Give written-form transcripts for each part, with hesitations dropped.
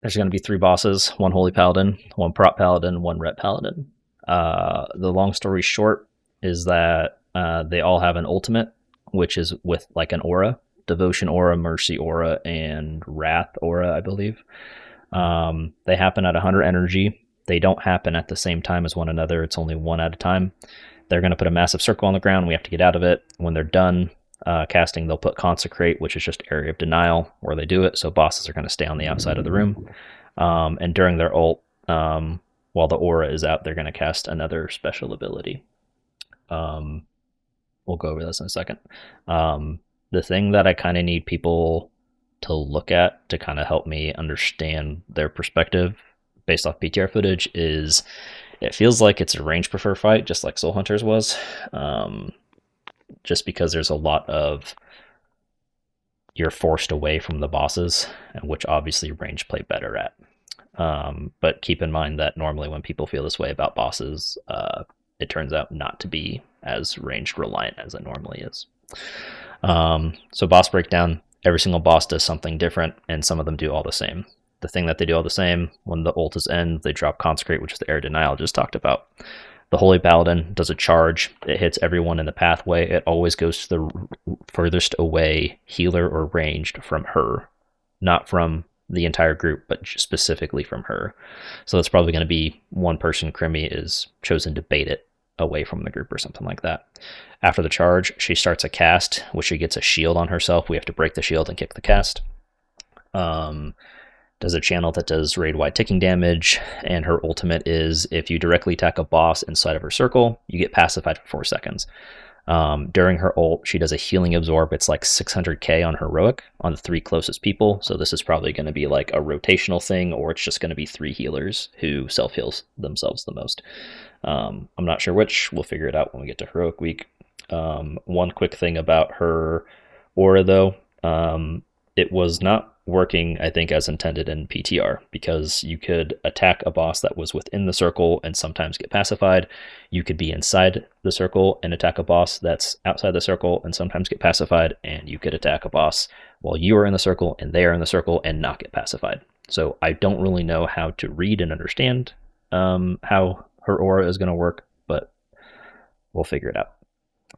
There's going to be 3 bosses, 1 Holy Paladin, 1 Prop Paladin, 1 Ret Paladin. The long story short is that they all have an ultimate, which is with like an aura, Devotion Aura, Mercy Aura, and Wrath Aura, I believe. They happen at 100 energy. They don't happen at the same time as one another. It's only one at a time. They're going to put a massive circle on the ground. We have to get out of it. When they're done casting, they'll put Consecrate, which is just Area of Denial, where they do it. So bosses are going to stay on the outside of the room. And during their ult, while the aura is out, they're going to cast another special ability. We'll go over this in a second. The thing that I kind of need people to look at to kind of help me understand their perspective based off PTR footage is it feels like it's a range prefer fight, just like Soul Hunters was. Just because there's a lot of you're forced away from the bosses, and which obviously range play better at. But keep in mind that normally when people feel this way about bosses, it turns out not to be as range reliant as it normally is. So boss breakdown, every single boss does something different, and some of them do all the same. The thing that they do all the same, when the ult is end, they drop Consecrate, which is the Air Denial just talked about. The Holy Paladin does a charge. It hits everyone in the pathway. It always goes to the furthest away healer or ranged from her, not from the entire group, but specifically from her. So that's probably going to be one person. Crimmy is chosen to bait it away from the group or something like that. After the charge, she starts a cast, which she gets a shield on herself. We have to break the shield and kick the cast. Does a channel that does raid-wide ticking damage, and her ultimate is if you directly attack a boss inside of her circle, you get pacified for 4 seconds. During her ult, she does a healing absorb. It's like 600k on heroic on the 3 closest people. So this is probably going to be like a rotational thing, or it's just going to be 3 healers who self-heals themselves the most. I'm not sure which. We'll figure it out when we get to heroic week. One quick thing about her aura, though. It was not working, I think, as intended in PTR, because you could attack a boss that was within the circle and sometimes get pacified. You could be inside the circle and attack a boss that's outside the circle and sometimes get pacified, and you could attack a boss while you are in the circle and they are in the circle and not get pacified. So I don't really know how to read and understand how her aura is going to work, but we'll figure it out.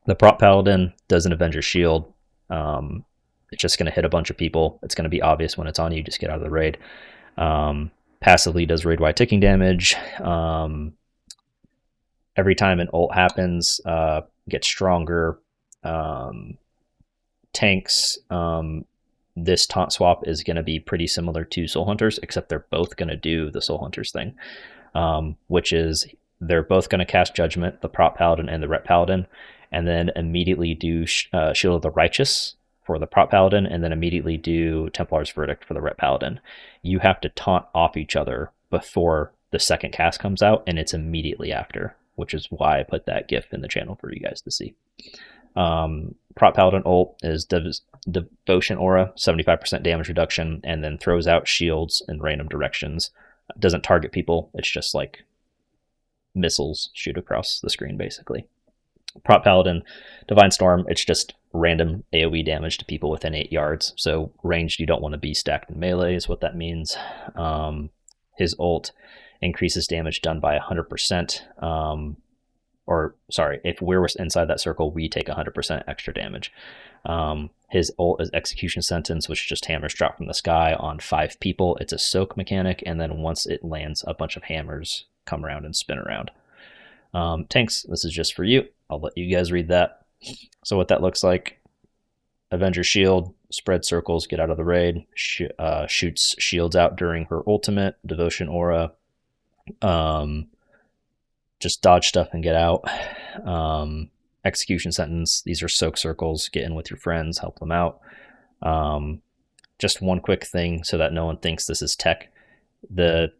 The Prop Paladin does an Avenger Shield. It's just going to hit a bunch of people. It's going to be obvious when it's on you. Just get out of the raid. Passively does raid-wide ticking damage. Every time an ult happens, gets stronger. Tanks. This taunt swap is going to be pretty similar to Soul Hunters, except they're both going to do the Soul Hunters thing, which is they're both going to cast Judgment, the Prop Paladin and the Ret Paladin, and then immediately do Shield of the Righteous for the Prop Paladin, and then immediately do Templar's Verdict for the Ret Paladin. You have to taunt off each other before the second cast comes out, and it's immediately after, which is why I put that GIF in the channel for you guys to see. Prop Paladin ult is Devotion Aura, 75% damage reduction, and then throws out shields in random directions. It doesn't target people, it's just like missiles shoot across the screen, basically. Prop Paladin, Divine Storm, it's just random AoE damage to people within 8 yards. So ranged, you don't want to be stacked in melee is what that means. His ult increases damage done by 100%. Or sorry, if we're inside that circle, we take 100% extra damage. His ult is Execution Sentence, which just hammers drop from the sky on 5 people. It's a soak mechanic, and then once it lands, a bunch of hammers come around and spin around. Tanks, this is just for you. I'll let you guys read that. So what that looks like: Avenger Shield, spread circles, get out of the raid, shoots shields out during her ultimate, Devotion Aura, just dodge stuff and get out. Execution Sentence, these are soak circles, get in with your friends, help them out. Just one quick thing so that no one thinks this is tech. The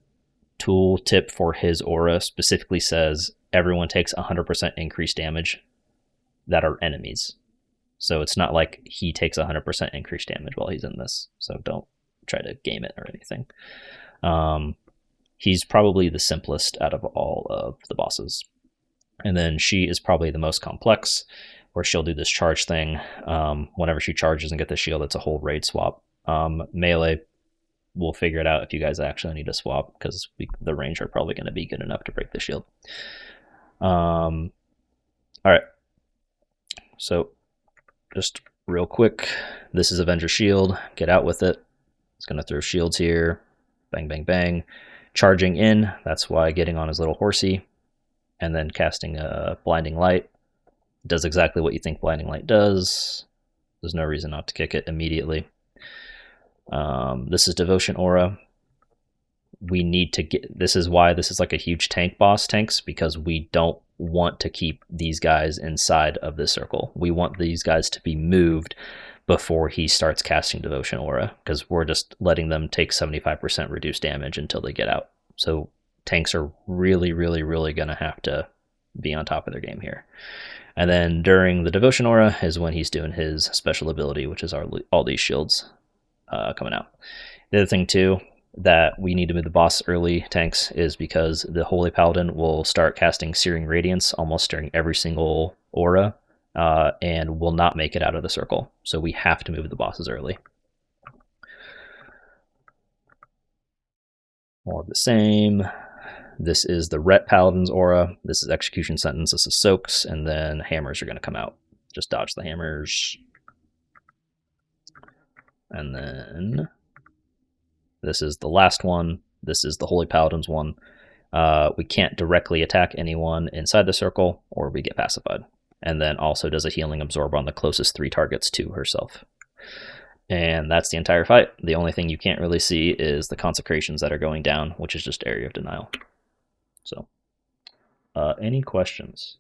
tool tip for his aura specifically says everyone takes 100% increased damage that are enemies. So it's not like he takes 100% increased damage while he's in this. So don't try to game it or anything. He's probably the simplest out of all of the bosses. And then she is probably the most complex, where she'll do this charge thing. Whenever she charges and get the shield, it's a whole raid swap. Melee, we'll figure it out if you guys actually need to swap, because the range are probably going to be good enough to break the shield. All right. So just real quick, this is Avenger Shield. Get out with it. It's going to throw shields here. Bang, bang, bang. Charging in. That's why getting on his little horsey. And then casting a Blinding Light. Does exactly what you think Blinding Light does. There's no reason not to kick it immediately. This is Devotion Aura. We need to get, this is why this is like a huge tank boss, tanks, because we don't want to keep these guys inside of this circle. We want these guys to be moved before he starts casting Devotion Aura, because we're just letting them take 75% reduced damage until they get out. So tanks are really, really, really going to have to be on top of their game here. And then during the Devotion Aura is when he's doing his special ability, which is all these shields coming out. The other thing too, that we need to move the boss early, tanks, is because the Holy Paladin will start casting Searing Radiance almost during every single aura, and will not make it out of the circle. So we have to move the bosses early. More of the same. This is the Ret Paladin's aura. This is Execution Sentence. This is Soaks, and then hammers are going to come out. Just dodge the hammers. And then this is the last one. This is the Holy Paladin's one. We can't directly attack anyone inside the circle, or we get pacified. And then also does a healing absorb on the closest 3 targets to herself. And that's the entire fight. The only thing you can't really see is the consecrations that are going down, which is just Area of Denial. So, any questions?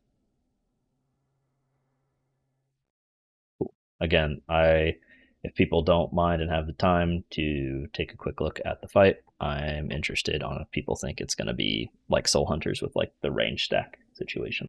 Cool. Again, if people don't mind and have the time to take a quick look at the fight, I'm interested on if people think it's going to be like Soul Hunters with like the range stack situation.